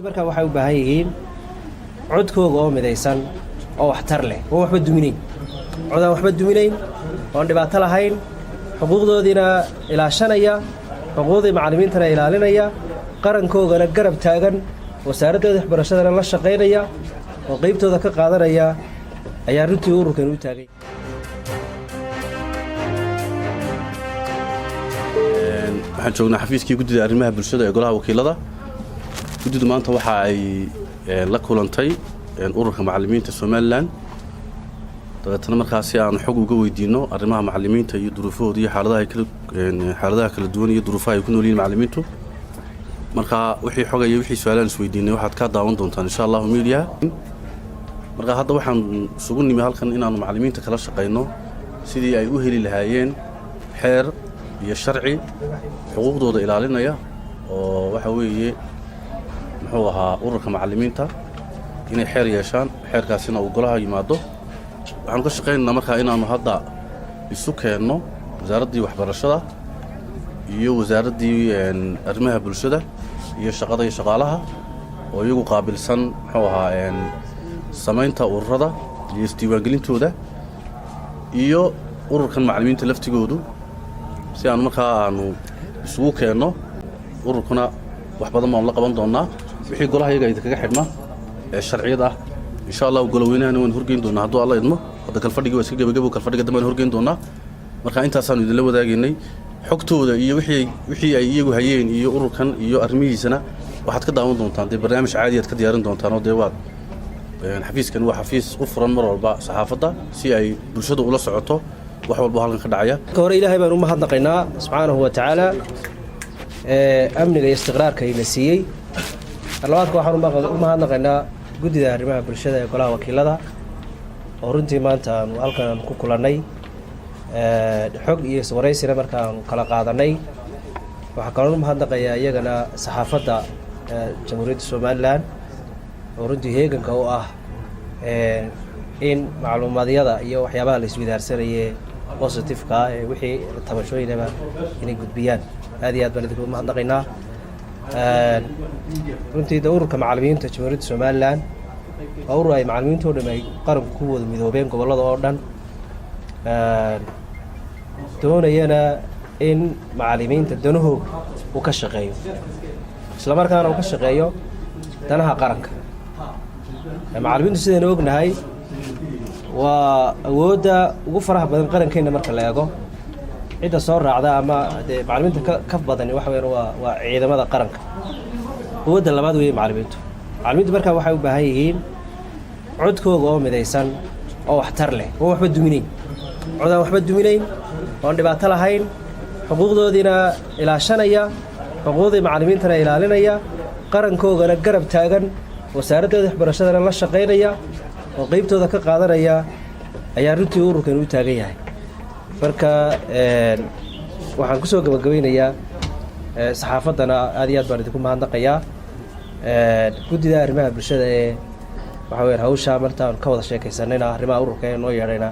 markaa waxay u baahan yihiin codkooga oo midaysan oo waxtar leh oo waxba duminayn codaan waxba duminayn oon dhibaato lahayn xuquuqdoodiina ilaashanaya xuquuqdii macallimiintana ilaalinaya qarankoogana garab taagan wasaaradooda waxbarashadana la shaqaynaya oo qaybtooda ka qaadanaya ayaa runtii ururkan u taagay. waxaan joognaa xafiiskii guddida arrimaha bulshada ee golaha wakiilada. guddidu maanta waxa ay la kulantay ururka macallimiinta Somaliland dabeetana markaasi aan xog uga weydiino arrimaha macallimiinta iyo duruufahooda iyo xaaladaha kala duwan iyo duruufaha ay ku nool yihiin macallimiintu. marka wixii xogay wixii su'aalaan is weydiinay waxaad ka daawan doontaan insha Allah media. marka hadda waxaan isugu nimi halkan inaanu macallimiinta kala shaqeyno sidii ay u heli lahaayeen xeer iyo sharci xuquuqdooda ilaalinaya oo waxa weeye muxuu ahaa ururka macallimiinta inay xeer yeeshaan xeerkaasina uu golaha yimaado. waxaan ka shaqeynaynaa markaa inaanu hadda isu keenno wasaaraddii waxbarashada iyo wasaaraddii arrimaha bulshada iyo shaqada iyo shaqaalaha oo iyagu qaabilsan muxuu ahaa samaynta ururada iyo isdiiwaangelintooda iyo ururkan macallimiinta laftigoodu si aan markaa aanu isugu keenno. ururkuna wax badan baan la qaban doonaa wixii golaha iyaga idinkaga xidhma ee sharciyad ah insha Allah goloweynaana waan horgeyn doonaa hadduu Alla idmo. hadda kalfadhigi waa iska gabagabo kalfadhiga dambe aan horgeyn doonaa. marka intaasaan idinla wadaagaynay xogtooda iyo wixii ay iyagu hayeen iyo ururkan iyo arrimihiisana waxaad ka daawan doontaan dee barnaamij caadi aad ka diyaarin doontaan oo dee waad xafiiskan waa xafiis u furan mar walba saxaafadda si ay bulshada ula socoto wax walba halkan ka dhacaya. ka hore ilaahay baan u mahadnaqaynaa subxaanahu wa tacaala amniga iyo istiqraarka ina siiyey. labaadka waxaan u mahadnaqaynaa guddida arrimaha bulshada ee golaha wakiilada oo runtii maanta aanu halkan ku kulannay xog iyo iswaraysina markaanu kala qaadanay. waxaa kaloo u mahadnaqayaa iyagana saxaafadda jamhuuriyadda Somaliland oo runtii heeganka u ah in macluumaadyada iyo waxyaabaha la isweydaarsanayay positifeka ee wixii tabashooyinaba inay gudbiyaan. aad iyo aad baan idinku mahadnaqaynaa. runtii ururka macallimiinta jamhuuriyadda Somaliland waa urur ay macallimiinta oo dhan ay qaranku ku wada midoobeen gobollada oo dhan doonayana in macallimiinta danahooga uu ka shaqeeyo isla markaana uu ka shaqeeyo danaha qaranka. macallimiintu sidaynu ognahay waa awoodda ugu faraha badan qarankeena marka la eego. cidda soo raacda ama dee macallimiinta ka badan waxa weeyaan waa ciidamada qaranka. awoodda labaad weeye macallimiintu markaa waxay u baahan yihiin codkooga oo midaysan oo waxtar leh oo waxba duminayn codaan waxba duminayn oon dhibaato lahayn xuquuqdoodiina ilaashanaya xuquuqdii macallimiintana ilaalinaya qarankoogana garab taagan wasaaradooda waxbarashadana la shaqaynaya oo qaybtooda ka qaadanaya ayaa runtii ururkan u taagan yahay. marka waxaan kusoo gabagabeynayaa saxaafaddana aad iyo aad baan idinku mahadnaqayaa. guddida arrimaha bulshada ee waxa weeyaan hawsha martaan ka wada sheekaysanayna arrimaha ururka ee noo yeedhayna